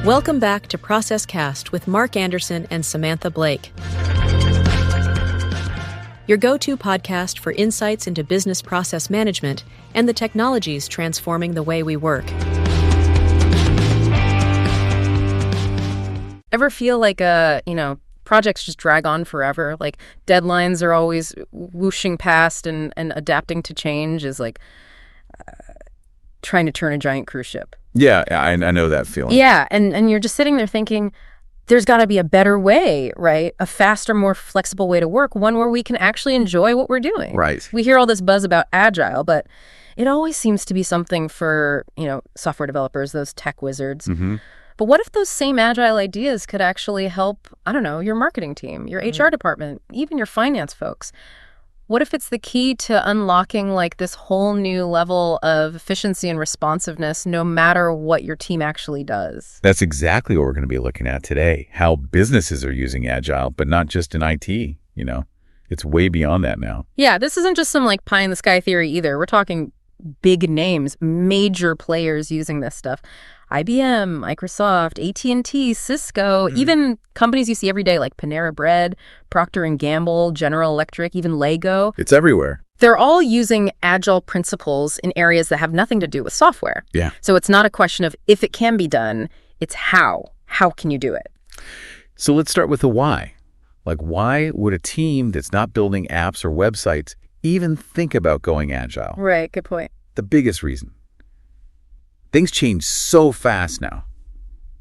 Welcome back to ProcessCast with Mark Anderson and Samantha Blake. Your go-to podcast for insights into business process management and the technologies transforming the way we work. Ever feel like projects just drag on forever? Like deadlines are always whooshing past and adapting to change is like trying to turn a giant cruise ship. Yeah, I know that feeling. Yeah, and you're just sitting there thinking, there's got to be a better way, right? A faster, more flexible way to work, one where we can actually enjoy what we're doing. Right. We hear all this buzz about Agile, but it always seems to be something for, software developers, those tech wizards. Mm-hmm. But what if those same Agile ideas could actually help, your marketing team, your HR department, even your finance folks? What if it's the key to unlocking like this whole new level of efficiency and responsiveness no matter what your team actually does? That's exactly what we're going to be looking at today, how businesses are using Agile, but not just in IT, It's way beyond that now. Yeah, this isn't just some like pie in the sky theory either. We're talking big names, major players using this stuff. IBM, Microsoft, AT&T, Cisco, even companies you see every day like Panera Bread, Procter & Gamble, General Electric, even Lego. It's everywhere. They're all using Agile principles in areas that have nothing to do with software. Yeah. So it's not a question of if it can be done, it's how. How can you do it? So let's start with the why. Like, why would a team that's not building apps or websites even think about going Agile? Right, good point. The biggest reason. Things change so fast now.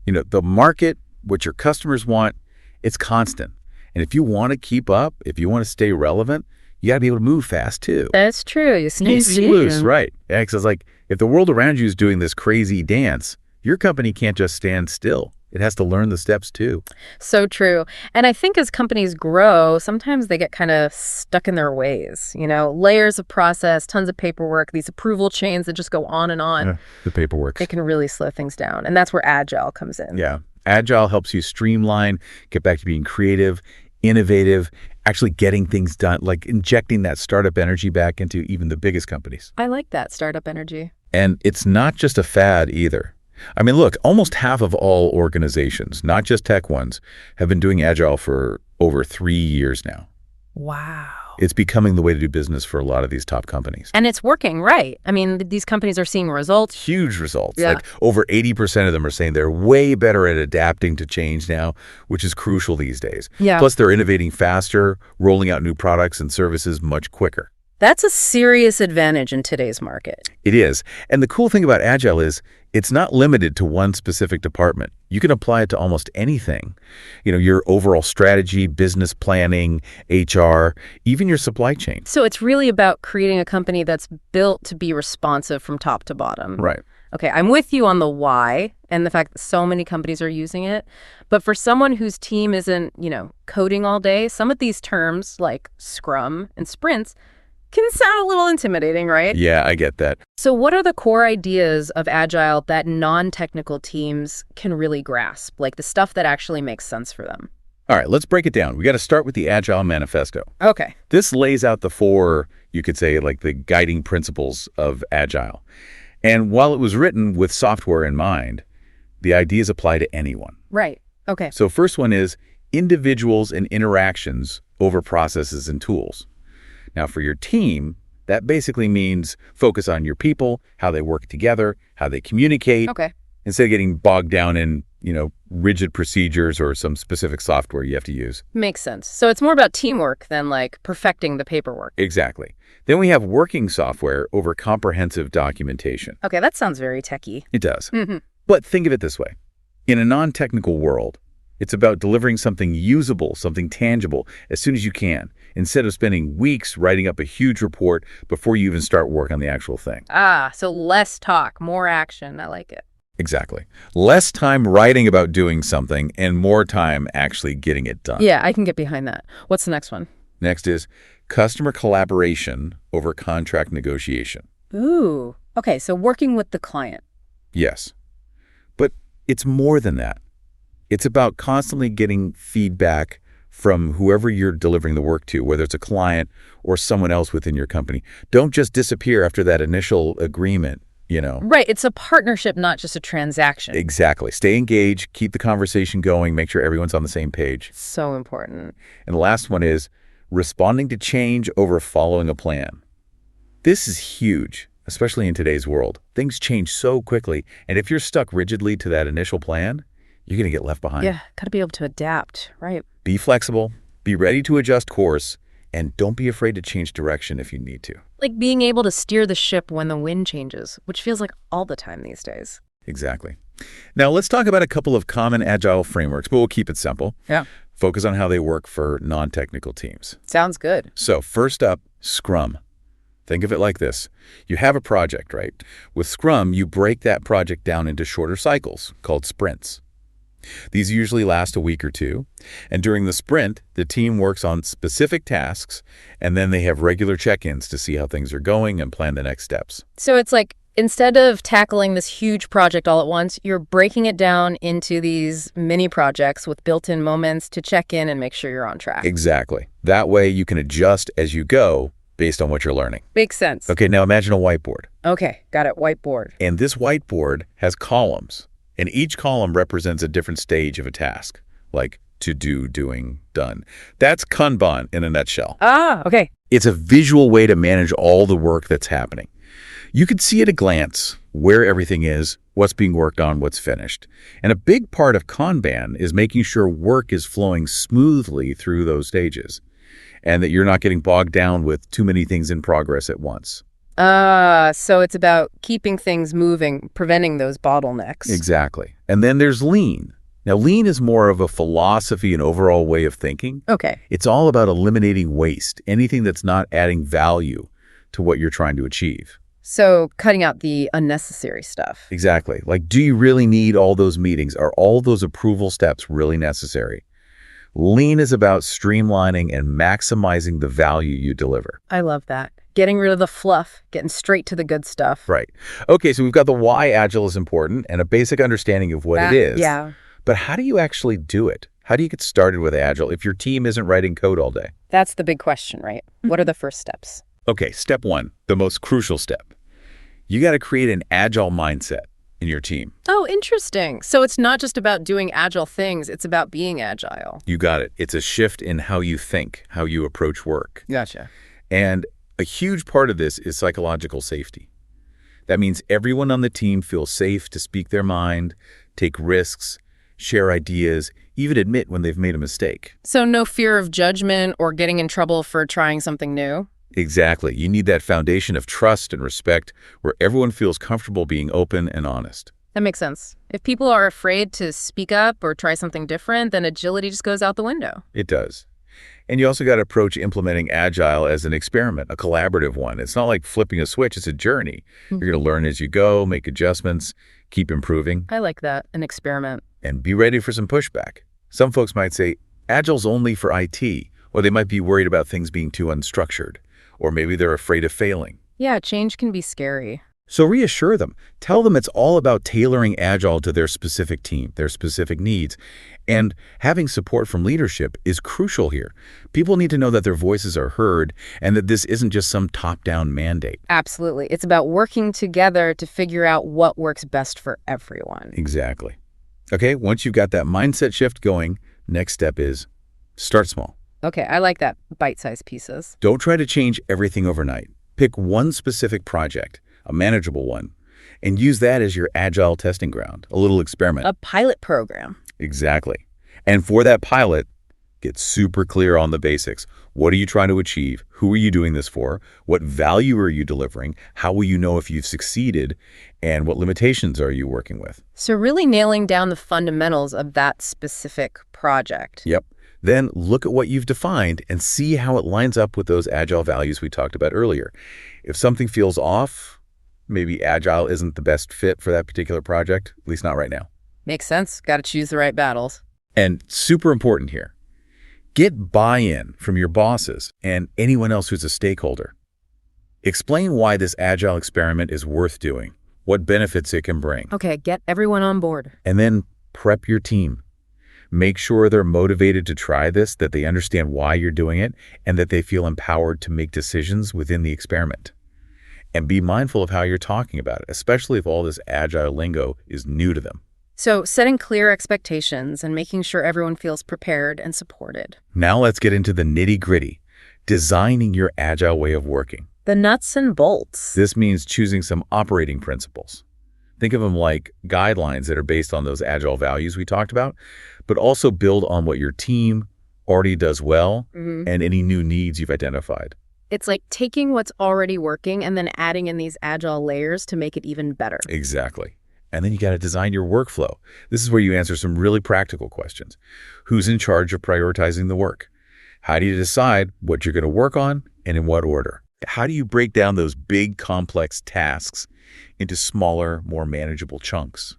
The market, what your customers want, it's constant. And if you want to keep up, if you want to stay relevant, you got to be able to move fast too. That's true. You Snooze, loose, right. Yeah, because it's like, if the world around you is doing this crazy dance, your company can't just stand still. It has to learn the steps too. So true. And I think as companies grow, sometimes they get kind of stuck in their ways. Layers of process, tons of paperwork, these approval chains that just go on and on. Yeah, the paperwork. It can really slow things down. And that's where Agile comes in. Yeah. Agile helps you streamline, get back to being creative, innovative, actually getting things done, like injecting that startup energy back into even the biggest companies. I like that startup energy. And it's not just a fad either. I mean, look, almost half of all organizations, not just tech ones, have been doing Agile for over 3 years now. Wow. It's becoming the way to do business for a lot of these top companies. And it's working, right? I mean, these companies are seeing results. Huge results. Yeah. Like over 80% of them are saying they're way better at adapting to change now, which is crucial these days. Yeah. Plus, they're innovating faster, rolling out new products and services much quicker. That's a serious advantage in today's market. It is. And the cool thing about Agile is it's not limited to one specific department. You can apply it to almost anything. Your overall strategy, business planning, HR, even your supply chain. So it's really about creating a company that's built to be responsive from top to bottom. Right. Okay, I'm with you on the why and the fact that so many companies are using it. But for someone whose team isn't, coding all day, some of these terms like Scrum and sprints can sound a little intimidating, right? Yeah, I get that. So what are the core ideas of Agile that non-technical teams can really grasp, like the stuff that actually makes sense for them? All right, let's break it down. We got to start with the Agile Manifesto. Okay. This lays out the 4, you could say, like the guiding principles of Agile. And while it was written with software in mind, the ideas apply to anyone. Right. Okay. So first one is individuals and interactions over processes and tools. Now, for your team, that basically means focus on your people, how they work together, how they communicate. Okay. Instead of getting bogged down in, rigid procedures or some specific software you have to use. Makes sense. So it's more about teamwork than like perfecting the paperwork. Exactly. Then we have working software over comprehensive documentation. Okay, that sounds very techy. It does. Mm-hmm. But think of it this way. In a non-technical world, it's about delivering something usable, something tangible as soon as you can, instead of spending weeks writing up a huge report before you even start work on the actual thing. So less talk, more action. I like it. Exactly. Less time writing about doing something and more time actually getting it done. Yeah, I can get behind that. What's the next one? Next is customer collaboration over contract negotiation. Ooh. Okay, so working with the client. Yes. But it's more than that. It's about constantly getting feedback from whoever you're delivering the work to, whether it's a client or someone else within your company. Don't just disappear after that initial agreement. Right. It's a partnership, not just a transaction. Exactly. Stay engaged, keep the conversation going, make sure everyone's on the same page. So important. And the last one is responding to change over following a plan. This is huge, especially in today's world. Things change so quickly, and if you're stuck rigidly to that initial plan, you're going to get left behind. Yeah, got to be able to adapt, right? Be flexible, be ready to adjust course, and don't be afraid to change direction if you need to. Like being able to steer the ship when the wind changes, which feels like all the time these days. Exactly. Now, let's talk about a couple of common Agile frameworks, but we'll keep it simple. Yeah. Focus on how they work for non-technical teams. Sounds good. So first up, Scrum. Think of it like this. You have a project, right? With Scrum, you break that project down into shorter cycles called sprints. These usually last a week or two, and during the sprint, the team works on specific tasks, and then they have regular check-ins to see how things are going and plan the next steps. So it's like instead of tackling this huge project all at once, you're breaking it down into these mini projects with built-in moments to check in and make sure you're on track. Exactly. That way you can adjust as you go based on what you're learning. Makes sense. Okay, now imagine a whiteboard. Okay, got it. Whiteboard. And this whiteboard has columns. And each column represents a different stage of a task, like to do, doing, done. That's Kanban in a nutshell. Ah, okay. It's a visual way to manage all the work that's happening. You can see at a glance where everything is, what's being worked on, what's finished. And a big part of Kanban is making sure work is flowing smoothly through those stages and that you're not getting bogged down with too many things in progress at once. So it's about keeping things moving, preventing those bottlenecks. Exactly. And then there's Lean. Now, Lean is more of a philosophy and overall way of thinking. Okay. It's all about eliminating waste, anything that's not adding value to what you're trying to achieve. So cutting out the unnecessary stuff. Exactly. Like, do you really need all those meetings? Are all those approval steps really necessary? Lean is about streamlining and maximizing the value you deliver. I love that. Getting rid of the fluff, getting straight to the good stuff. Right. Okay, so we've got the why Agile is important and a basic understanding of what it is. Yeah. But how do you actually do it? How do you get started with Agile if your team isn't writing code all day? That's the big question, right? What are the first steps? Okay, step one, the most crucial step. You got to create an Agile mindset in your team. Oh, interesting. So it's not just about doing Agile things, it's about being agile. You got it. It's a shift in how you think, how you approach work. Gotcha. And a huge part of this is psychological safety. That means everyone on the team feels safe to speak their mind, take risks, share ideas, even admit when they've made a mistake. So no fear of judgment or getting in trouble for trying something new? Exactly. You need that foundation of trust and respect where everyone feels comfortable being open and honest. That makes sense. If people are afraid to speak up or try something different, then agility just goes out the window. It does. And you also got to approach implementing Agile as an experiment, a collaborative one. It's not like flipping a switch. It's a journey. You're going to learn as you go, make adjustments, keep improving. I like that, an experiment. And be ready for some pushback. Some folks might say, Agile's only for IT, or they might be worried about things being too unstructured, or maybe they're afraid of failing. Yeah, change can be scary. So reassure them. Tell them it's all about tailoring Agile to their specific team, their specific needs. And having support from leadership is crucial here. People need to know that their voices are heard and that this isn't just some top-down mandate. Absolutely. It's about working together to figure out what works best for everyone. Exactly. Okay, once you've got that mindset shift going, next step is start small. Okay, I like that. Bite-sized pieces. Don't try to change everything overnight. Pick one specific project, a manageable one, and use that as your Agile testing ground, a little experiment. A pilot program. Exactly. And for that pilot, get super clear on the basics. What are you trying to achieve? Who are you doing this for? What value are you delivering? How will you know if you've succeeded? And what limitations are you working with? So really nailing down the fundamentals of that specific project. Yep. Then look at what you've defined and see how it lines up with those Agile values we talked about earlier. If something feels off, maybe Agile isn't the best fit for that particular project, at least not right now. Makes sense. Got to choose the right battles. And super important here, get buy-in from your bosses and anyone else who's a stakeholder. Explain why this Agile experiment is worth doing, what benefits it can bring. Okay, get everyone on board. And then prep your team. Make sure they're motivated to try this, that they understand why you're doing it, and that they feel empowered to make decisions within the experiment. And be mindful of how you're talking about it, especially if all this agile lingo is new to them. So setting clear expectations and making sure everyone feels prepared and supported. Now let's get into the nitty-gritty, designing your agile way of working. The nuts and bolts. This means choosing some operating principles. Think of them like guidelines that are based on those agile values we talked about, but also build on what your team already does well and any new needs you've identified. It's like taking what's already working and then adding in these agile layers to make it even better. Exactly. And then you got to design your workflow. This is where you answer some really practical questions. Who's in charge of prioritizing the work? How do you decide what you're going to work on and in what order? How do you break down those big, complex tasks into smaller, more manageable chunks?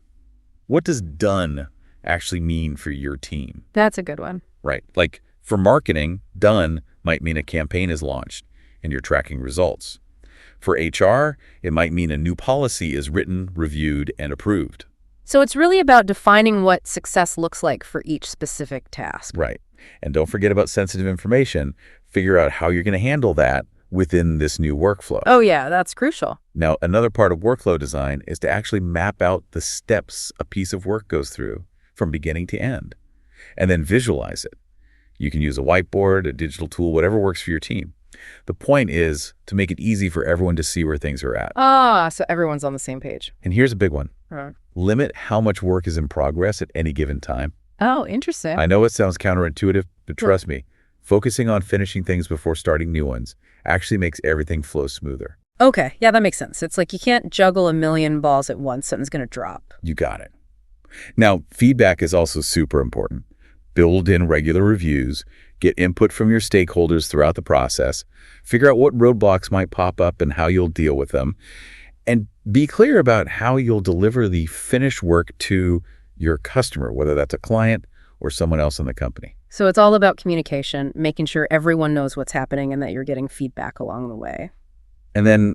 What does done actually mean for your team? That's a good one. Right. Like for marketing, done might mean a campaign is launched and you're tracking results. For HR, it might mean a new policy is written, reviewed, and approved. So it's really about defining what success looks like for each specific task. Right. And don't forget about sensitive information. Figure out how you're going to handle that within this new workflow. Oh yeah, that's crucial. Now, another part of workflow design is to actually map out the steps a piece of work goes through from beginning to end, and then visualize it. You can use a whiteboard, a digital tool, whatever works for your team. The point is to make it easy for everyone to see where things are at. So everyone's on the same page. And here's a big one. Limit how much work is in progress at any given time. Oh, interesting. I know it sounds counterintuitive, but trust me, focusing on finishing things before starting new ones actually makes everything flow smoother. Okay, yeah, that makes sense. It's like you can't juggle a million balls at once. Something's going to drop. You got it. Now, feedback is also super important. Build in regular reviews, get input from your stakeholders throughout the process, figure out what roadblocks might pop up and how you'll deal with them, and be clear about how you'll deliver the finished work to your customer, whether that's a client or someone else in the company. So it's all about communication, making sure everyone knows what's happening and that you're getting feedback along the way. And then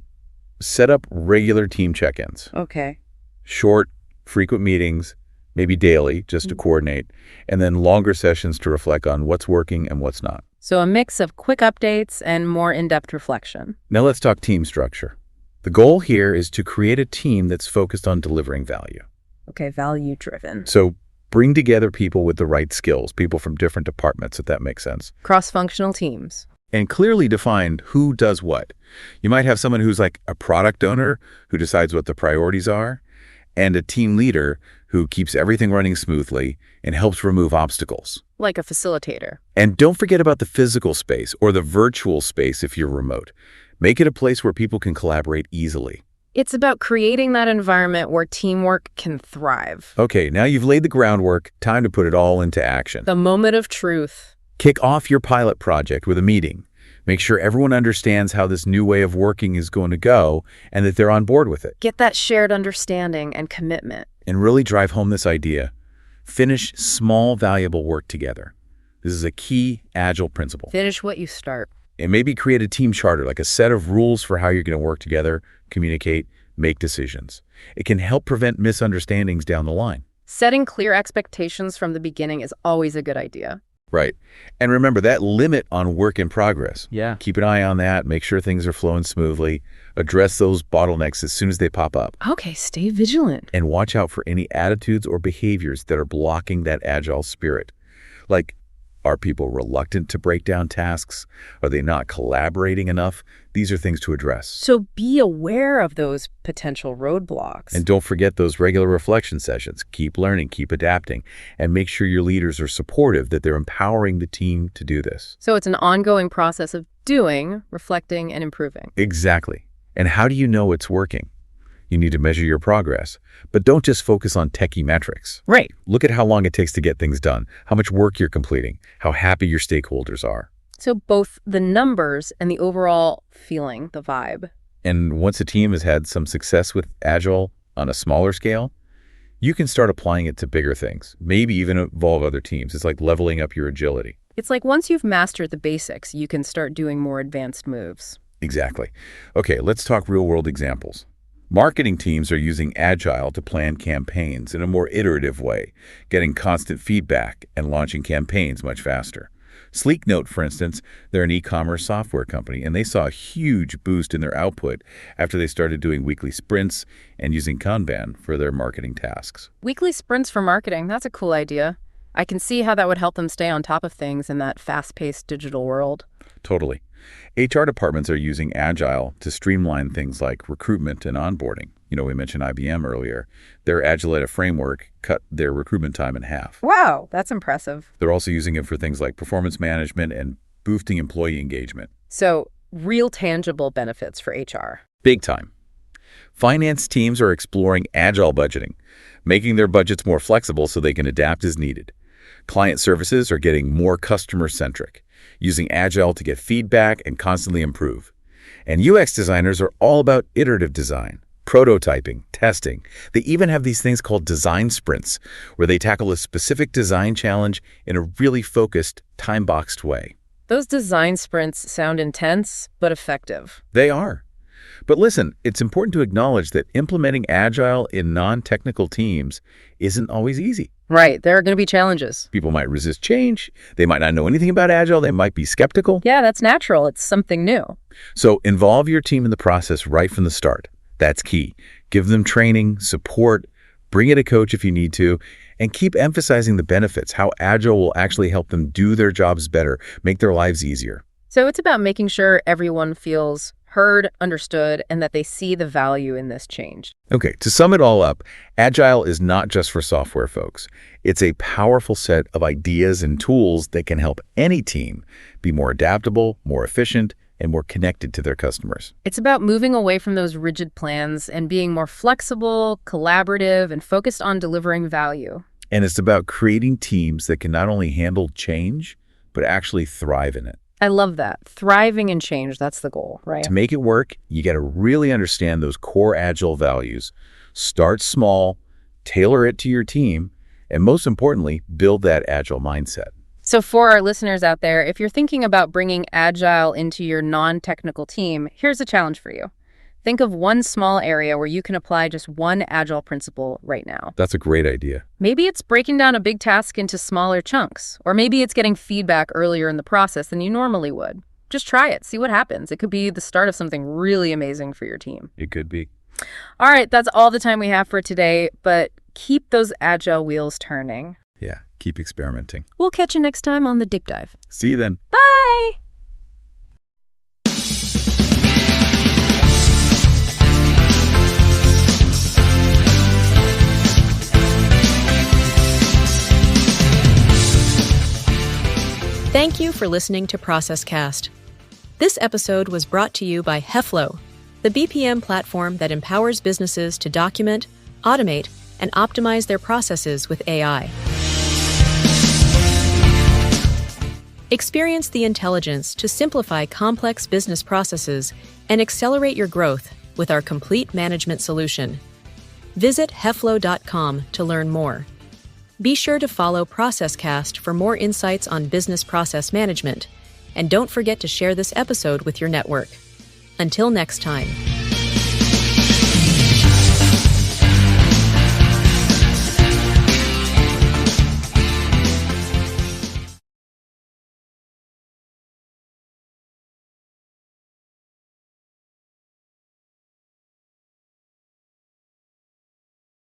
set up regular team check-ins. Okay. Short, frequent meetings, maybe daily, just to coordinate, and then longer sessions to reflect on what's working and what's not. So a mix of quick updates and more in-depth reflection. Now let's talk team structure. The goal here is to create a team that's focused on delivering value. Okay, value-driven. So bring together people with the right skills, people from different departments, if that makes sense. Cross-functional teams. And clearly define who does what. You might have someone who's like a product owner who decides what the priorities are, and a team leader who keeps everything running smoothly and helps remove obstacles. Like a facilitator. And don't forget about the physical space or the virtual space if you're remote. Make it a place where people can collaborate easily. It's about creating that environment where teamwork can thrive. Okay, now you've laid the groundwork, time to put it all into action. The moment of truth. Kick off your pilot project with a meeting. Make sure everyone understands how this new way of working is going to go and that they're on board with it. Get that shared understanding and commitment. And really drive home this idea. Finish small, valuable work together. This is a key Agile principle. Finish what you start. And maybe create a team charter, like a set of rules for how you're going to work together, communicate, make decisions. It can help prevent misunderstandings down the line. Setting clear expectations from the beginning is always a good idea. Right. And remember that limit on work in progress. Yeah. Keep an eye on that. Make sure things are flowing smoothly. Address those bottlenecks as soon as they pop up. Okay, stay vigilant. And watch out for any attitudes or behaviors that are blocking that Agile spirit. Like, are people reluctant to break down tasks? Are they not collaborating enough? These are things to address. So be aware of those potential roadblocks. And don't forget those regular reflection sessions. Keep learning, keep adapting, and make sure your leaders are supportive, that they're empowering the team to do this. So it's an ongoing process of doing, reflecting, and improving. Exactly. And how do you know it's working? You need to measure your progress, but don't just focus on techie metrics. Right. Look at how long it takes to get things done, how much work you're completing, how happy your stakeholders are. So both the numbers and the overall feeling, the vibe. And once a team has had some success with Agile on a smaller scale, you can start applying it to bigger things, maybe even involve other teams. It's like leveling up your agility. It's like once you've mastered the basics, you can start doing more advanced moves. Exactly. Okay, let's talk real-world examples. Marketing teams are using Agile to plan campaigns in a more iterative way, getting constant feedback and launching campaigns much faster. Sleeknote, for instance, they're an e-commerce software company, and they saw a huge boost in their output after they started doing weekly sprints and using Kanban for their marketing tasks. Weekly sprints for marketing, that's a cool idea. I can see how that would help them stay on top of things in that fast-paced digital world. Totally. HR departments are using Agile to streamline things like recruitment and onboarding. We mentioned IBM earlier. Their Agile framework cut their recruitment time in half. Wow, that's impressive. They're also using it for things like performance management and boosting employee engagement. So, real tangible benefits for HR. Big time. Finance teams are exploring Agile budgeting, making their budgets more flexible so they can adapt as needed. Client services are getting more customer-centric, using Agile to get feedback and constantly improve. And UX designers are all about iterative design, prototyping, testing. They even have these things called design sprints, where they tackle a specific design challenge in a really focused, time-boxed way. Those design sprints sound intense, but effective. They are. But listen, it's important to acknowledge that implementing Agile in non-technical teams isn't always easy. Right, there are going to be challenges. People might resist change. They might not know anything about Agile. They might be skeptical. Yeah, that's natural. It's something new. So involve your team in the process right from the start. That's key. Give them training, support, bring in a coach if you need to, and keep emphasizing the benefits, how Agile will actually help them do their jobs better, make their lives easier. So it's about making sure everyone feels heard, understood, and that they see the value in this change. Okay, to sum it all up, Agile is not just for software folks. It's a powerful set of ideas and tools that can help any team be more adaptable, more efficient, and more connected to their customers. It's about moving away from those rigid plans and being more flexible, collaborative, and focused on delivering value. And it's about creating teams that can not only handle change, but actually thrive in it. I love that. Thriving in change, that's the goal, right? To make it work, you got to really understand those core Agile values. Start small, tailor it to your team, and most importantly, build that Agile mindset. So for our listeners out there, if you're thinking about bringing Agile into your non-technical team, here's a challenge for you. Think of one small area where you can apply just one Agile principle right now. That's a great idea. Maybe it's breaking down a big task into smaller chunks, or maybe it's getting feedback earlier in the process than you normally would. Just try it. See what happens. It could be the start of something really amazing for your team. It could be. All right, that's all the time we have for today, but keep those Agile wheels turning. Yeah, keep experimenting. We'll catch you next time on The Deep Dive. See you then. Bye! Thank you for listening to ProcessCast. This episode was brought to you by HEFLO, the BPM platform that empowers businesses to document, automate, and optimize their processes with AI. Experience the intelligence to simplify complex business processes and accelerate your growth with our complete management solution. Visit heflo.com to learn more. Be sure to follow ProcessCast for more insights on business process management, and don't forget to share this episode with your network. Until next time.